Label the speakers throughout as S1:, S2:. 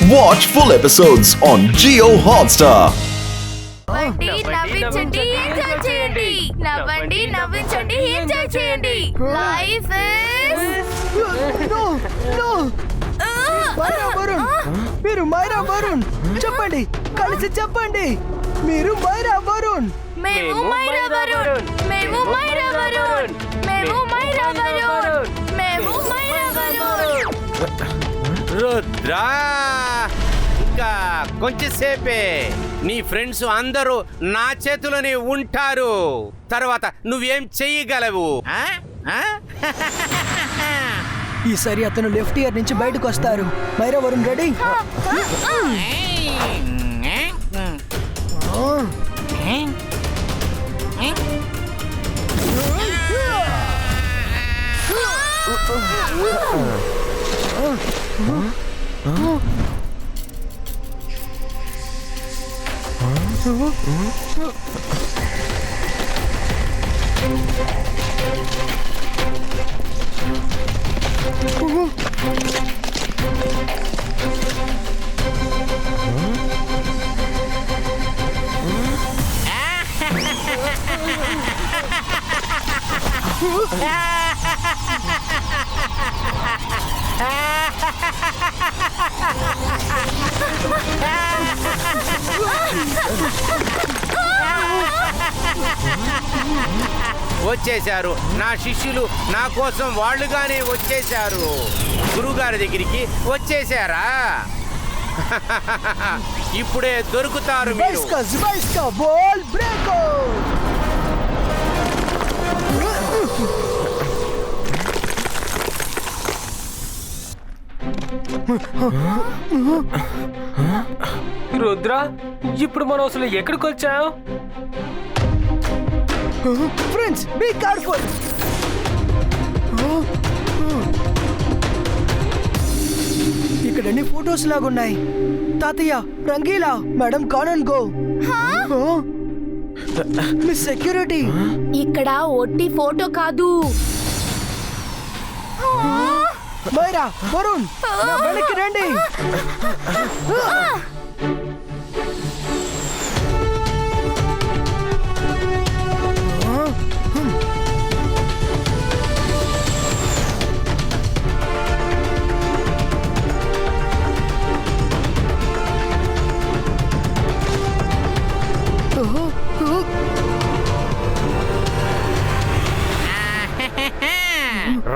S1: Watch full episodes on Jio Hotstar.
S2: నవ్వించండి enjoy చేయండి నవ్వండి నవ్వించండి ఎంజాయ్ చేయండి లైఫ్
S3: మీరు మైరా వరుణ్ చెప్పండి కలిసి చెప్పండి మీరు మైరా వరుణ్
S2: మేము మైరా వరుణ్ మేము మైరా వరుణ్ మేము మైరా వరుణ్ మేము మైరా వరుణ్
S4: రుద్రా ఇంకా కొంచెంసేపే నీ ఫ్రెండ్స్ అందరూ నా చేతిలోనే ఉంటారు. తర్వాత నువ్వేం చెయ్యగలవు?
S3: ఈసారి అతను లెఫ్ట్ ఇయర్ నుంచి బయటకు వస్తారు. మైరా వరుణ్ రెడీ?
S4: వచ్చేశారు నా శిష్యులు, నా కోసం వాళ్ళుగానే వచ్చేశారు. గురుగారి దగ్గరికి వచ్చేసారా? ఇప్పుడే దొరుకుతారు మీరు.
S5: రుద్ర, ఇప్పుడు మనం అసలు ఎక్కడికి వచ్చాం?
S3: Friends be careful. ఇక్కడ అన్ని ఫోటోస్ లాగున్నాయి. తాతయ్య, రంగీలా, మేడం కానన్ గో, మిస్ సెక్యూరిటీ.
S2: ఇక్కడ ఒట్టి ఫోటో కాదు.
S3: మైరా వరుణ్ నా వెనక్కి రండి.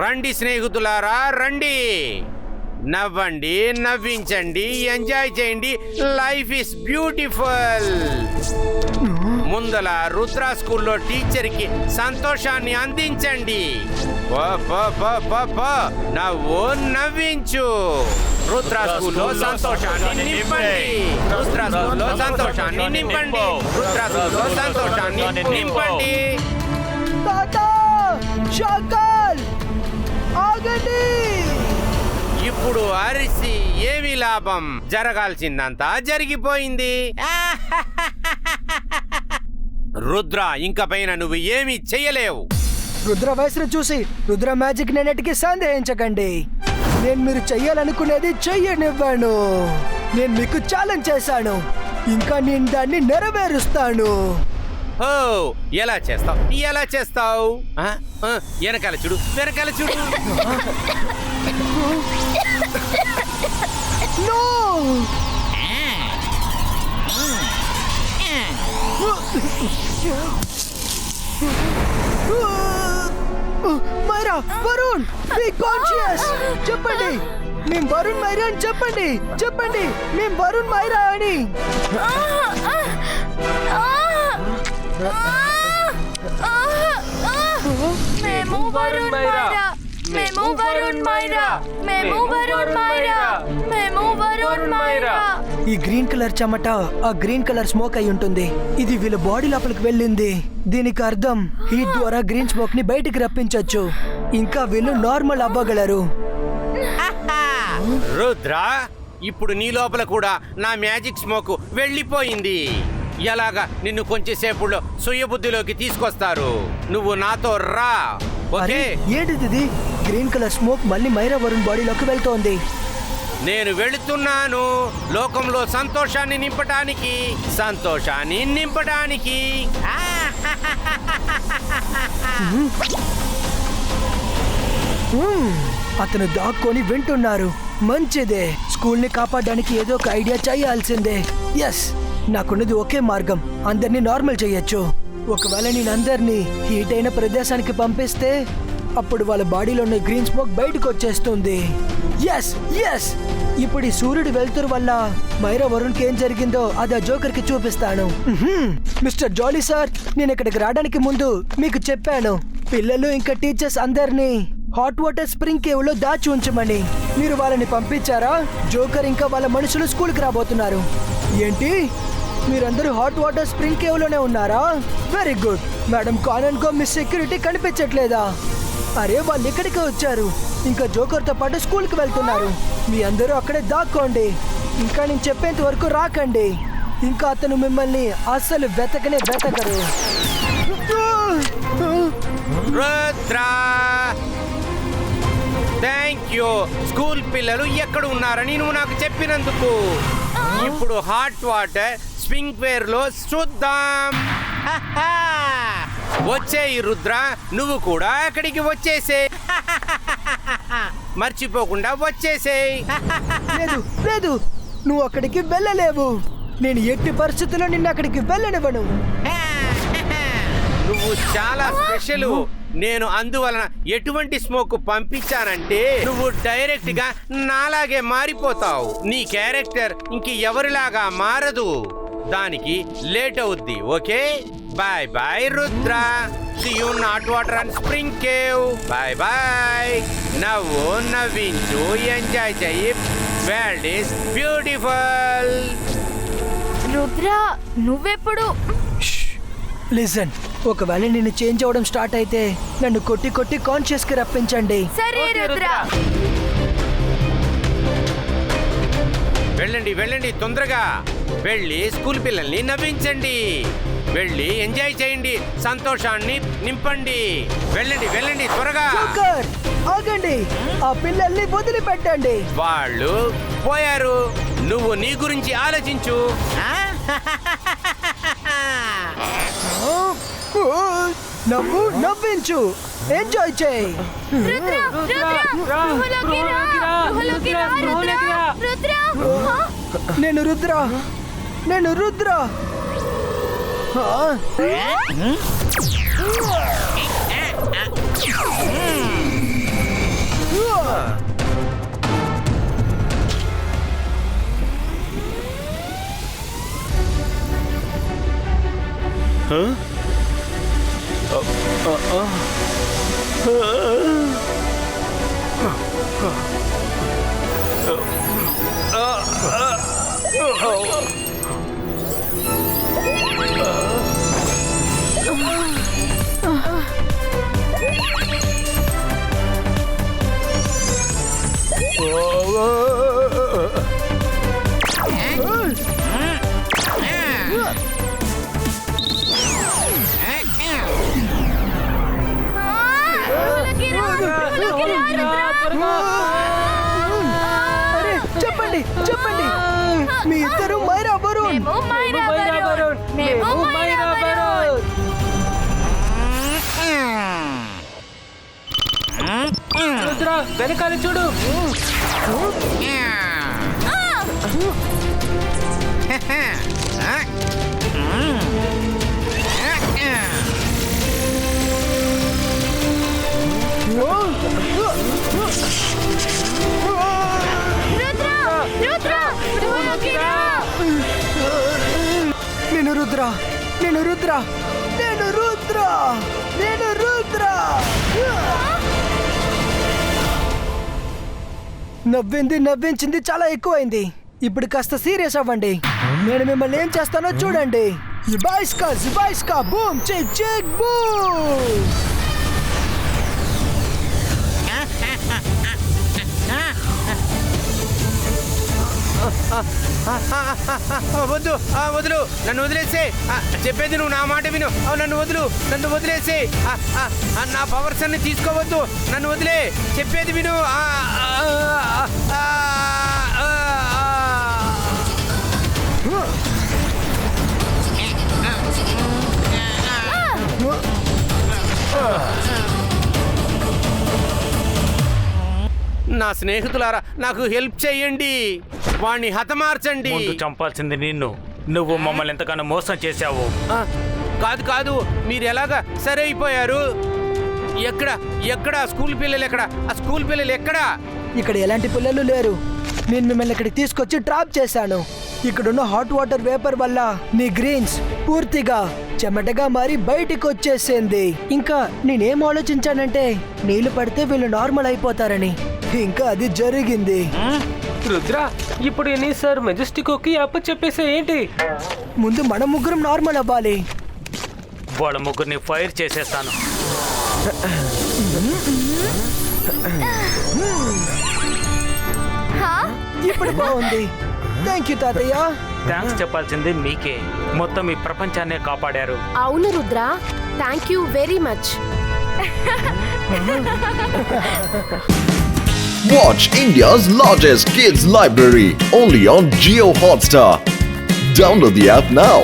S4: రండి స్నేహితులారా, రండి. నవ్వండి, నవ్వించండి, ఎంజాయ్ చేయండి. Life is beautiful. ముందల రుద్ర స్కూల్లో టీచర్కి సంతోషాన్ని అందించండి. నవ్వు, నవ్వించు. రుద్ర స్కూల్లో సంతోషాన్ని నింపండి. రుద్ర స్కూల్లో సంతోషాన్ని నింపండి. రుద్ర స్కూల్లో సంతోషాన్ని నింపండి. ఇప్పుడు అరిసి ఏమి లాభం? జరగాల్సిందంతా జరిగిపోయింది. రుద్ర, ఇంక పైన నువ్వు ఏమీ చెయ్యలేవు.
S3: రుద్ర వయసును చూసి రుద్ర మ్యాజిక్ నేనటికి సందేహించకండి. నేను మీరు చెయ్యాలనుకునేది చెయ్యనివ్వను. నేను మీకు ఛాలెంజ్ చేశాను, ఇంకా నేను దాన్ని నెరవేరుస్తాను.
S4: ఓ, ఎలా చేస్తావు? ఎలా చేస్తావు? వెనకాల చూడు, వెనకాల చూడు.
S3: Maira Varun, be conscious. చెప్పండి మేము వరుణ్ మైరా అని చెప్పండి. చెప్పండి మేము వరుణ్ మైరా అని.
S2: మేము వరుణ్ మైరా, మేము వరుణ్ మైరా, మేము వరుణ్ మైరా, మేము వరుణ్ మైరా.
S3: ఈ గ్రీన్ కలర్ చెమట ఆ గ్రీన్ కలర్ స్మోక్ అయి ఉంటుంది. ఇది వీళ్ళ బాడీ లోపలికి వెళ్ళింది. దీనికి అర్థం హీట్ ద్వారా గ్రీన్ స్మోక్ ని బయటికి రప్పించొచ్చు. ఇంకా వీళ్ళు నార్మల్ అవ్వగలరు.
S4: రుద్ర, ఇప్పుడు నీ లోపల కూడా నా మ్యాజిక్ స్మోక్ వెళ్ళిపోయింది. ఎలాగా నిన్ను కొంచెంసేపులో సుయబుద్ధిలోకి తీసుకొస్తారు. నువ్వు నాతో రా. ఓకే?
S3: ఏంటిది? గ్రీన్ కలర్ స్మోక్ మళ్ళీ మైరా వరుణ్ బాడీలోకి వెళ్తోంది.
S4: నేను వెళుతున్నాను లోకంలో సంతోషాన్ని నింపడానికి.
S3: అతను దాక్కొని వింటున్నారు. మంచిదే, స్కూల్ ని కాపాడడానికి ఏదో ఒక ఐడియా చేయాల్సిందే. ఎస్, నాకున్నది ఒకే మార్గం, అందరినీ నార్మల్ చేయొచ్చు. ఒకవేళ నేను అందరినీ హీట్ అయిన ప్రదేశానికి పంపిస్తే అప్పుడు వాళ్ళ బాడీలో ఉన్న గ్రీన్ స్మోక్ బయటకు వచ్చేస్తుంది. ఎస్ ఎస్, ఇప్పుడు ఈ సూర్యుడు వెళ్తురు వల్ల మైరా వరుణ్కి ఏం జరిగిందో అది ఆ జోకర్ కి చూపిస్తాను. మిస్టర్ జాలీ సార్, నేను ఇక్కడికి రావడానికి ముందు మీకు చెప్పాను పిల్లలు ఇంకా టీచర్స్ అందరినీ హాట్ వాటర్ స్ప్రింగ్ కేవ్ లో దాచి ఉంచమని. మీరు వాళ్ళని పంపించారా? జోకర్ ఇంకా వాళ్ళ మనుషులు స్కూల్ కి రాబోతున్నారు. ఏంటి, మీరందరూ హాట్ వాటర్ స్ప్రింగ్ కేవ్ లోనే ఉన్నారా? Very good. మేడం కానన్ కో మీ సెక్యూరిటీ కనిపించట్లేదా? అరే, వాళ్ళు ఇక్కడికి వచ్చారు, ఇంకా జోకర్ తో పాటు స్కూల్ కి వెళ్తున్నారు. మీ అందరూ అక్కడే దాక్కోండి, ఇంకా నేను చెప్పేంత వరకు రాకండి. ఇంకా అతను మిమ్మల్ని అస్సలు వెతకరు.
S4: Rudra, thank you. స్కూల్ పిల్లలు ఎక్కడ ఉన్నారని నువ్వు నాకు చెప్పినందుకు. ఇప్పుడు హాట్ వాటర్ స్ప్రింగ్ వేర్ లో చూద్దాం. వచ్చేయి రుద్ర, నువ్వు కూడా అక్కడికి వచ్చేసే. మర్చిపోకుండా వచ్చేసేయ్.
S3: లేదు లేదు, నువ్వు అక్కడికి వెళ్ళలేవు. నేను ఎట్టి పరిస్థితుల్లో నిన్ను అక్కడికి వెళ్ళనివ్వను.
S4: నువ్వు చాలా స్పెషల్. నేను అందువలన ఎటువంటి స్మోక్ పంపించానంటే నువ్వు డైరెక్ట్ గా నాలాగే మారిపోతావు. నీ క్యారెక్టర్ ఇంక ఎవరిలాగా మారదు. దానికి లేట్ అవుద్ది. Okay, bye bye Rudra. See you not water and spring cave. Bye bye. నవ్వు, నవ్వించు, ఎంజాయ్ చెయ్యి. World is beautiful.
S2: రుద్ర, నువ్వెప్పుడు?
S3: లిజన్, ఒకవేళ నేను చేంజ్ అవ్వడం స్టార్ట్ అయితే నన్ను కొట్టి కొట్టి కాన్షియస్ కి రప్పించండి.
S2: సరే రుద్ర.
S4: వెళ్ళండి వెళ్ళండి, తొందరగా వెళ్ళి స్కూల్ పిల్లల్ని నవ్వించండి. వెళ్ళి ఎంజాయ్ చేయండి, సంతోషాన్ని నింపండి. వెళ్ళండి వెళ్ళండి, త్వరగా.
S3: జోకర్, ఆగండి, ఆ పిల్లల్ని వదిలిపెట్టండి.
S4: వాళ్ళు పోయారు, నువ్వు నీ గురించి ఆలోచించు.
S3: నవ్వు, నవ్వించు, ఎంజాయ్ చేయి.
S2: రుద్ర, రుద్ర, గుహలోకి రా, గుహలోకి రా, రుద్ర, రుద్ర.
S3: నేను రుద్ర, నేను రుద్ర. అరే, చెప్పండి చెప్పండి, మీ ఇద్దరు మైరా వరుణ్.
S2: మేము మైరా వరుణ్.
S5: రుద్ర, వెనకాల చూడు.
S3: నేను రుద్ర, నేను రుద్ర, నేను రుద్ర, నేను రుద్ర. నవ్వింది నవ్వించింది చాలా ఎక్కువైంది. ఇప్పుడు కాస్త సీరియస్ అవ్వండి. నేను మిమ్మల్ని ఏం చేస్తానో చూడండి. జుబాయిస్కా బూమ్ చిక్ చిక్ బూమ్.
S4: వద్దు, వదులు, నన్ను వదిలేసే. చెప్పేది నువ్వు, నా మాట విను. నన్ను వదులు, నన్ను వదిలేసే. నా పవర్స్ అన్ని తీసుకోవద్దు, నన్ను వదిలే. చెప్పేది విను. నా స్నేహితులారా నాకు హెల్ప్ చేయండి, వాణ్ణి హతమార్చండి.
S5: ముందు చంపాల్సింది నిన్ను. నువ్వు మమ్మల్ని ఎంతగానో మోసం చేశావు.
S4: ఆ, కాదు కాదు, మీరు ఎలాగా సరే అయిపోయారు? ఎక్కడ స్కూల్ పిల్లలు ఎక్కడ? ఆ స్కూల్ పిల్లలు ఎక్కడా?
S3: ఇక్కడ ఎలాంటి పిల్లలు లేరు. నేను మిమ్మల్ని ఇక్కడికి తీసుకొచ్చి ట్రాప్ చేశాను. ఇక్కడున్న హాట్ వాటర్ వేపర్ వల్ల నీ గ్రీన్స్ పూర్తిగా చెమటగా మారి బయటికి వచ్చేసింది. ఇంకా నేనేం ఆలోచించానంటే నీళ్లు పడితే వీళ్ళు నార్మల్ అయిపోతారని. ఇంకా అది జరిగింది.
S5: రుద్ర, ఇప్పుడు నీ సార్ మెజెస్టికోకి అప్ప చెప్పేసే ఏంటి?
S3: ముందు మనం ముగ్గురం నార్మల్ అవ్వాలి.
S5: వాళ్ళ ముగ్గురిని ఫైర్ చేసేస్తాను.
S3: ఇప్పుడు బాగుంది. థ్యాంక్ యూ తాతయ్య.
S5: థ్యాంక్స్ చెప్పాల్సింది మీకే. మొత్తం ఈ ప్రపంచాన్నే కాపాడారు.
S2: అవును Rudra, thank you very much.
S1: Watch India's largest kids library only on Jio Hotstar. Download the app now.